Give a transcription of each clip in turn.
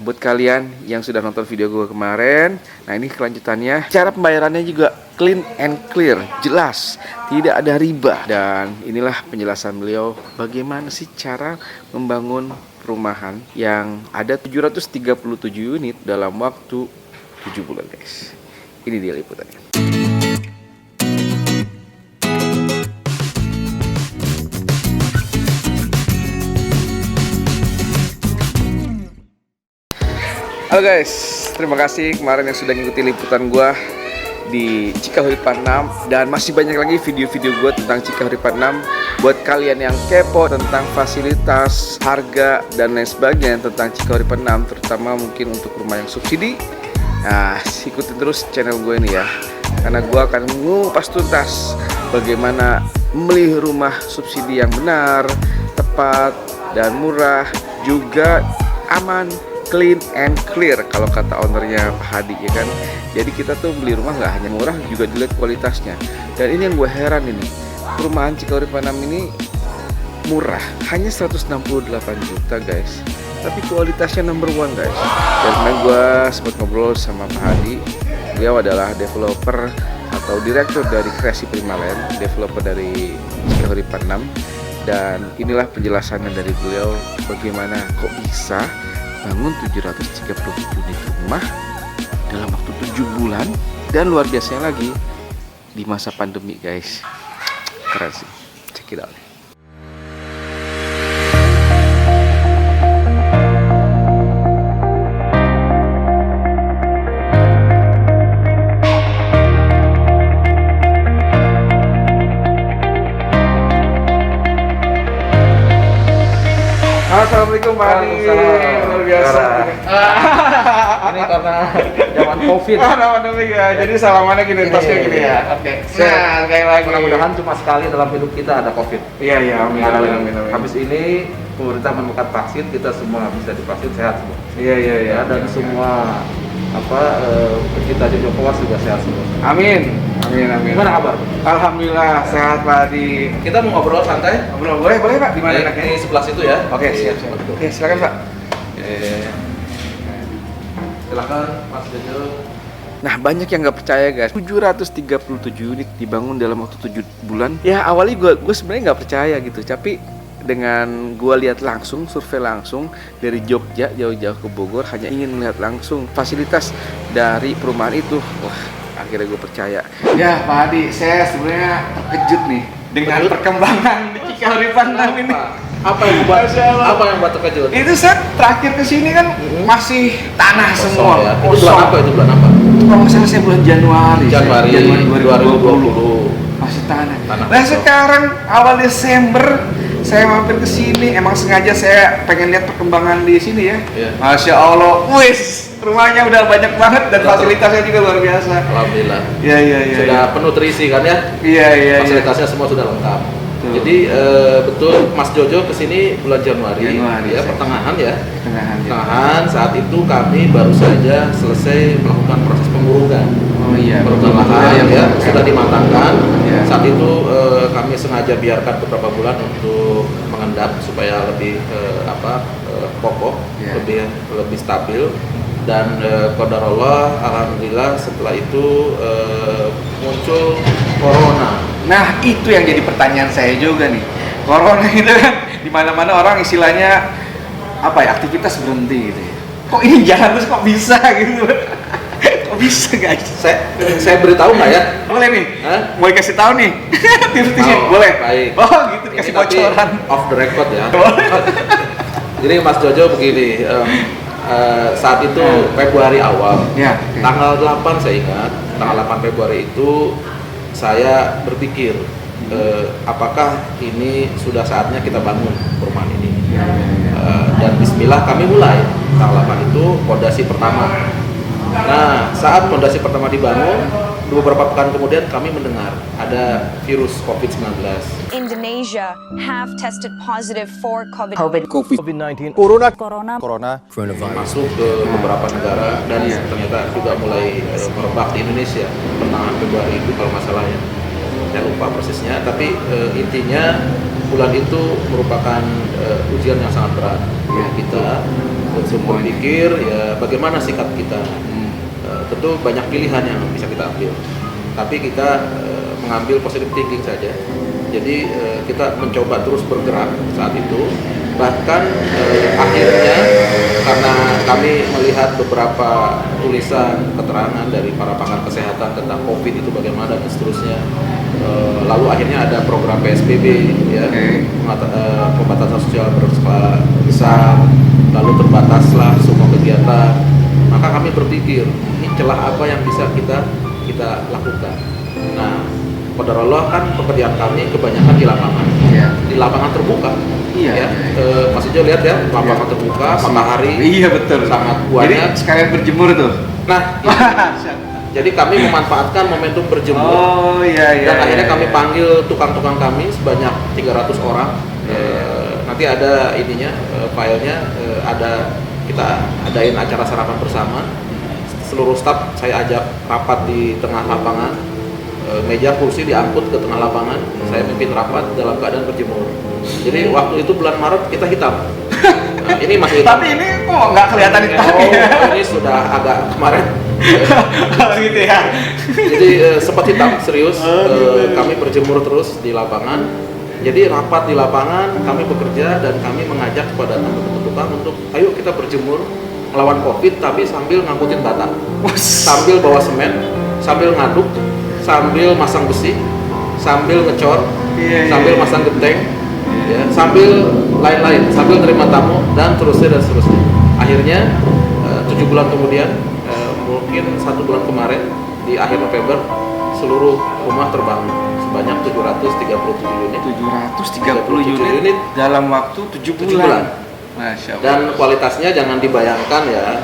buat kalian yang sudah nonton video gue kemarin, nah ini kelanjutannya. Cara pembayarannya juga clean and clear, jelas, tidak ada riba. Dan inilah penjelasan beliau bagaimana sih cara membangun perumahan yang ada 737 unit dalam waktu 7 bulan, guys. Ini dia liputannya. Halo guys, terima kasih kemarin yang sudah ngikutin liputan gue di Cikahuripan 6. Dan masih banyak lagi video-video gue tentang Cikahuripan 6. Buat kalian yang kepo tentang fasilitas, harga, dan lain sebagainya tentang Cikahuripan 6, terutama mungkin untuk rumah yang subsidi, nah ikutin terus channel gue ini ya. Karena gue akan ngupas tuntas bagaimana membeli rumah subsidi yang benar, tepat, dan murah, juga aman, clean and clear kalau kata ownernya Pak Hadi, ya kan. Jadi kita tuh beli rumah nggak hanya murah, juga dilihat kualitasnya. Dan ini yang gue heran ini, perumahan Cikahuripan 6 ini murah, hanya 168 juta guys, tapi kualitasnya number one guys. Dan kemarin gue sempat ngobrol sama Pak Hadi. Beliau adalah developer atau direktur dari Kreasi Primaland, developer dari Cikahuripan 6. Dan inilah penjelasannya dari beliau bagaimana kok bisa bangun 737 unit rumah dalam waktu 7 bulan, dan luar biasanya lagi di masa pandemi guys. Keren sih, check it out. Assalamualaikum Pak Hadi. Luar biasa. Ini karena zaman COVID. Pandemi ya. Jadi salamannya gini, tasnya gini ya. Oke. Nah, kayak lagi. Mudah-mudahan cuma sekali dalam hidup kita ada COVID. Iya, iya, amin, amin, amin. Habis ini pemerintah menemukan vaksin, kita semua bisa divaksin, sehat semua. Iya, iya, iya. Dan semua pecinta Jojo Kowas juga sehat semua. Amin. Amin, amin. Gimana kabar? Alhamdulillah sehat Pak Hadi. Kita mau ngobrol santai. Ngobrol boleh Pak? Di mana enaknya? Ini sebelah situ ya. Oke, siap. Oke, silakan Pak. Silakan Mas Jojo. Nah, banyak yang nggak percaya guys, 737 unit dibangun dalam waktu 7 bulan. Ya awalnya gue sebenarnya nggak percaya gitu, tapi dengan gue lihat langsung, survei langsung dari Jogja jauh-jauh ke Bogor, hanya ingin melihat langsung fasilitas dari perumahan itu, wah akhirnya gue percaya. Ya Pak Hadi, saya sebenarnya terkejut nih dengan perkembangan di Cikahuripan 6 ini. Apa yang buat terkejut? Itu saya terakhir kesini kan masih tanah semua. Ya. Itu bulan apa? Kalau misalnya saya bulan Januari 2020 masih tanah. Nah sekarang awal Desember saya mampir ke sini, emang sengaja saya pengen lihat perkembangan di sini ya. Yeah. Masya Allah, wis rumahnya udah banyak banget dan fasilitasnya juga luar biasa. Alhamdulillah. Iya. Sudah penuh terisi kan ya? Iya. Fasilitasnya semua sudah lengkap. Jadi betul Mas Jojo kesini bulan Januari ya, pertengahan ya. Pertengahan saat itu kami baru saja selesai melakukan proses pengurugan. Oh iya. Pengurugan lahan ya, sudah dimatangkan. Ya. Saat itu kami sengaja biarkan beberapa bulan untuk mengendap supaya lebih kokoh, ya. lebih stabil. Dan qadarullah, alhamdulillah setelah itu muncul corona. Nah itu yang jadi pertanyaan saya juga nih. Corona itu kan di mana-mana orang istilahnya apa ya, aktivitas berhenti gitu ya. Kok ini jalan terus kok bisa gitu? Kok bisa guys? Saya beritahu nggak ya? Boleh nih. Hah? Boleh kasih tahu nih. Tips-tipsnya boleh. Baik. Oh gitu, dikasih Ini tapi bocoran. Off the record ya. Jadi Mas Jojo begini. Saat itu Februari awal, Ya. tanggal 8 saya ingat, tanggal 8 Februari itu saya berpikir apakah ini sudah saatnya kita bangun perumahan ini. Dan Bismillah kami mulai tanggal 8 itu fondasi pertama. Nah saat fondasi pertama dibangun, beberapa pekan kemudian kami mendengar ada virus COVID-19. Indonesia have tested positive for COVID-19, Corona, Masuk ke beberapa negara dan ternyata juga mulai merebak di Indonesia pertengahan Februari itu kalau masalahnya. Saya lupa persisnya, tapi intinya bulan itu merupakan ujian yang sangat berat bagi kita Semua berpikir ya bagaimana sikap kita. Tentu banyak pilihan yang bisa kita ambil, tapi kita mengambil positive thinking saja. Jadi kita mencoba terus bergerak saat itu. Bahkan akhirnya karena kami melihat beberapa tulisan keterangan dari para pakar kesehatan tentang COVID itu bagaimana dan seterusnya, lalu akhirnya ada program PSBB ya, pembatasan sosial berskala besar, lalu terbataslah semua kegiatan. Maka kami berpikir ini celah apa yang bisa kita lakukan. Nah, qadarullah kan pekerjaan kami kebanyakan di lapangan, di lapangan terbuka. Mas Ijo lihat ya, lapangan terbuka, matahari. Iya betul. Sangat banyak. Jadi sekalian berjemur tuh. Nah, jadi kami memanfaatkan momentum berjemur. Oh iya. Dan akhirnya kami panggil tukang-tukang kami sebanyak 300 orang. Nanti ada ininya, filenya, ada kita adain acara sarapan bersama. Seluruh staf saya ajak rapat di tengah lapangan. Meja kursi diangkut ke tengah lapangan, saya pimpin rapat dalam keadaan berjemur. Jadi waktu itu bulan Maret kita hitam. Ini masih hitam. Tapi ini kok nggak kelihatan hitam ya? Ini sudah agak kemarin. Kalau gitu ya. Jadi sempat hitam serius. Kami berjemur terus di lapangan. Jadi rapat di lapangan, kami bekerja dan kami mengajak kepada teman-teman tukang untuk ayo kita berjemur melawan COVID tapi sambil ngangkutin bata, sambil bawa semen, sambil ngaduk, sambil masang besi, sambil ngecor, sambil masang genteng, ya, sambil lain-lain, sambil terima tamu dan seterusnya. Akhirnya 7 bulan kemudian, mungkin 1 bulan kemarin di akhir November, seluruh rumah terbangun sebanyak 737 unit. 730 unit dalam waktu 7 bulan. Masya Allah. Dan kualitasnya jangan dibayangkan ya,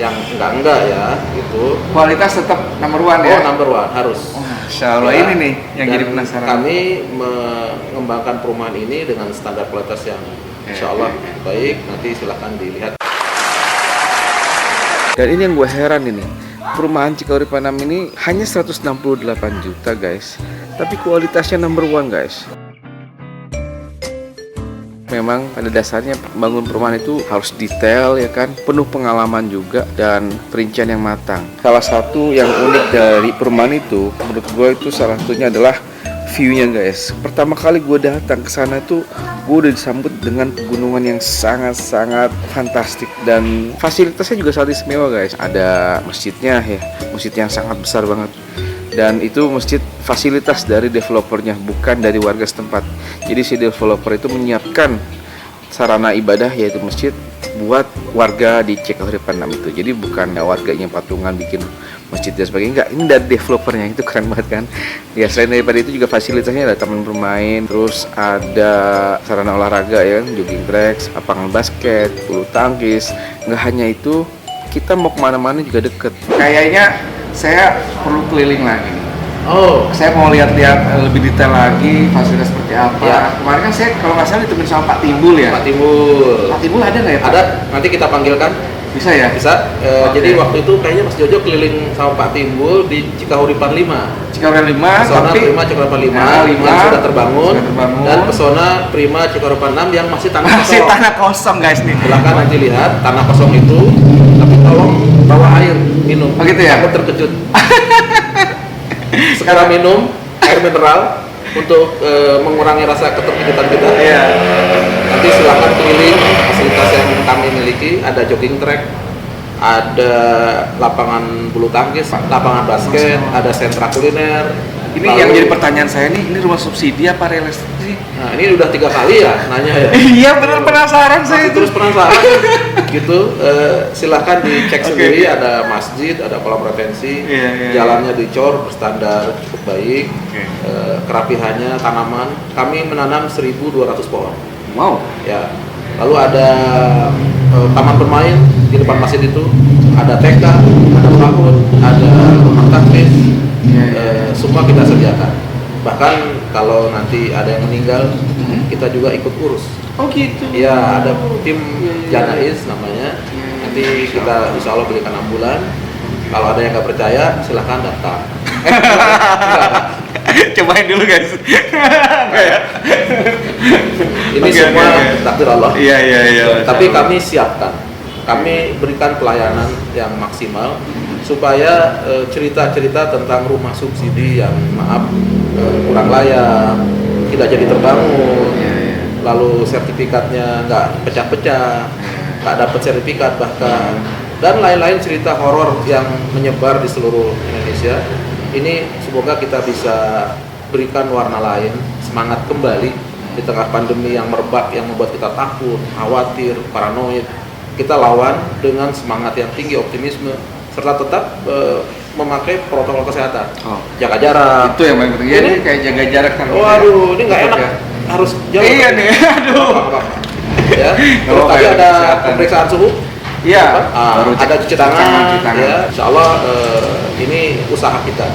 yang enggak ya, gitu. Kualitas tetap number one ya? Oh, number one, harus. Masya Allah, Ya, ini nih yang jadi penasaran. Kami mengembangkan perumahan ini dengan standar kualitas yang insya Allah baik. Nanti silahkan dilihat. Dan ini yang gue heran ini, perumahan Cikauripan 6 ini hanya 168 juta guys, tapi kualitasnya number one guys. Memang pada dasarnya bangun perumahan itu harus detail ya kan, penuh pengalaman juga dan perincian yang matang. Salah satu yang unik dari perumahan itu menurut gue itu salah satunya adalah view-nya guys. Pertama kali gue datang ke sana itu gue udah disambut dengan pegunungan yang sangat-sangat fantastik dan fasilitasnya juga sangat istimewa guys. Ada masjidnya ya, masjid yang sangat besar banget. Dan itu masjid fasilitas dari developernya, bukan dari warga setempat. Jadi si developer itu menyiapkan sarana ibadah yaitu masjid buat warga di Cikauripan 6 itu. Jadi bukan warganya patungan bikin masjid dan sebagainya, enggak, ini dari developernya. Itu keren banget kan ya. Selain daripada itu juga fasilitasnya ada taman bermain, terus ada sarana olahraga ya, jogging track, lapangan basket, bulu tangkis. Nggak hanya itu, kita mau kemana-mana juga deket. Kayaknya saya perlu keliling lagi. Oh, Saya mau lihat-lihat lebih detail lagi fasilitas seperti apa. Ya. Kemarin kan saya kalau nggak salah ditemuin sama Pak Timbul ya. Pak Timbul. Pak Timbul ada nggak ya Pak? Ada, nanti kita panggilkan. Bisa ya? Bisa. Jadi waktu itu kayaknya Mas Jojo keliling sama Pak Timbul di Cikauripan 5. Cikauripan 5, Pesona tapi Prima Cikauripan 5, Nah, 5 yang sudah terbangun, sudah terbangun. dan Pesona Prima Cikauripan 6 yang masih tanah masih kosong. tanah kosong guys nih. Silakan nanti lihat tanah kosong itu, tapi tolong bawa air minum. Oh, gitu ya? Takut terkejut. Sekarang minum air mineral untuk mengurangi rasa keterkejutan kita. Iya. Nanti silakan keliling fasilitas yang kami miliki. Ada jogging track, ada lapangan bulu tangkis, lapangan basket, ada sentra kuliner. Ini Lalu- yang jadi pertanyaan saya nih, ini rumah subsidi apa real estate sih? Nah, ini udah 3 kali ya nanya ya. Iya benar, penasaran saya Masih itu. terus penasaran gitu. Silahkan dicek sendiri. Ada masjid, ada kolam retensi, Iya. jalannya dicor berstandar cukup baik. Oke. Kerapihannya tanaman, kami menanam 1.200 pohon Wow. ya. Lalu ada taman bermain di depan masjid itu, ada TK, ada PAUD, ada rumah takmis. Semua kita sediakan. Bahkan kalau nanti ada yang meninggal, kita juga ikut urus. Oh gitu. Ya, ada tim Janais namanya. Nanti kita insya Allah berikan ambulan. Kalau ada yang nggak percaya, silahkan daftar. Cobain dulu guys. Enggak ya? Ini semua takdir Allah. Iya. Tapi kami siapkan. kami berikan pelayanan yang maksimal supaya cerita-cerita tentang rumah subsidi yang kurang layak, tidak jadi terbangun, lalu sertifikatnya nggak pecah-pecah, nggak dapat sertifikat bahkan, dan lain-lain cerita horor yang menyebar di seluruh Indonesia. Ini semoga kita bisa berikan warna lain, semangat kembali di tengah pandemi yang merebak, yang membuat kita takut, khawatir, paranoid. Kita lawan dengan semangat yang tinggi, optimisme, serta tetap memakai protokol kesehatan. Jaga jarak. Itu yang paling penting. Ini kayak jaga jarak kan. Waduh, ini nggak enak. Ya. Harus jauh. Iya nih, aduh. Ya. Terus tadi ada pemeriksaan suhu. Iya. Ada cuci tangan. Ya. Insya Allah ini usaha kita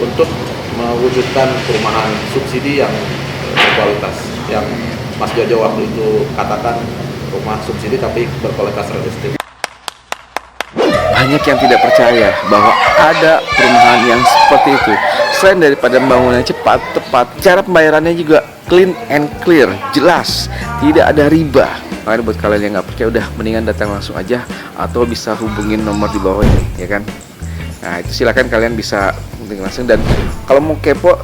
untuk mewujudkan perumahan subsidi yang berkualitas, yang Mas Jojo waktu itu katakan rumah subsidi tapi berkualitas realistis. Banyak yang tidak percaya bahwa ada perumahan yang seperti itu. Selain daripada pembangunannya cepat, tepat, cara pembayarannya juga clean and clear, jelas, tidak ada riba. Makanya buat kalian yang nggak percaya, udah mendingan datang langsung aja atau bisa hubungin nomor di bawah ini, ya kan? Nah itu silakan kalian bisa hubungin langsung, dan kalau mau kepo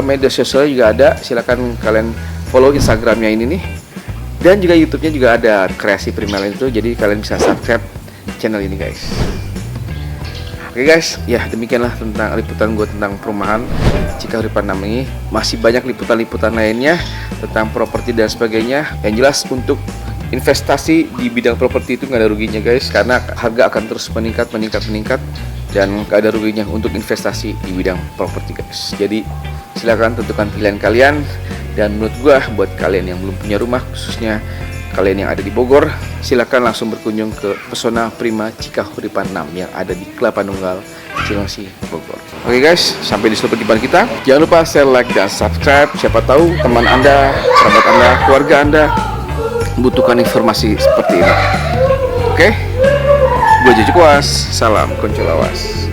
media sosialnya juga ada, silakan kalian follow Instagramnya ini nih, dan juga YouTube-nya juga ada Kreasi Primal itu, jadi kalian bisa subscribe channel ini guys. Oke guys, ya demikianlah tentang liputan gue tentang perumahan Cikahuripan 6 ini. Masih banyak liputan-liputan lainnya tentang properti dan sebagainya. Yang jelas untuk investasi di bidang properti itu nggak ada ruginya guys, karena harga akan terus meningkat dan nggak ada ruginya untuk investasi di bidang properti guys. Jadi silakan tentukan pilihan kalian, dan menurut gue buat kalian yang belum punya rumah, khususnya kalian yang ada di Bogor, silakan langsung berkunjung ke Pesona Prima Cikahuripan 6 yang ada di Kelapa Nunggal, Cilengsi, Bogor. Oke guys, sampai di sini perjumpaan kita. Jangan lupa share, like, dan subscribe. Siapa tahu teman Anda, kerabat Anda, keluarga Anda membutuhkan informasi seperti ini. Oke, gue Jojo Kuas, salam Konco Lawas.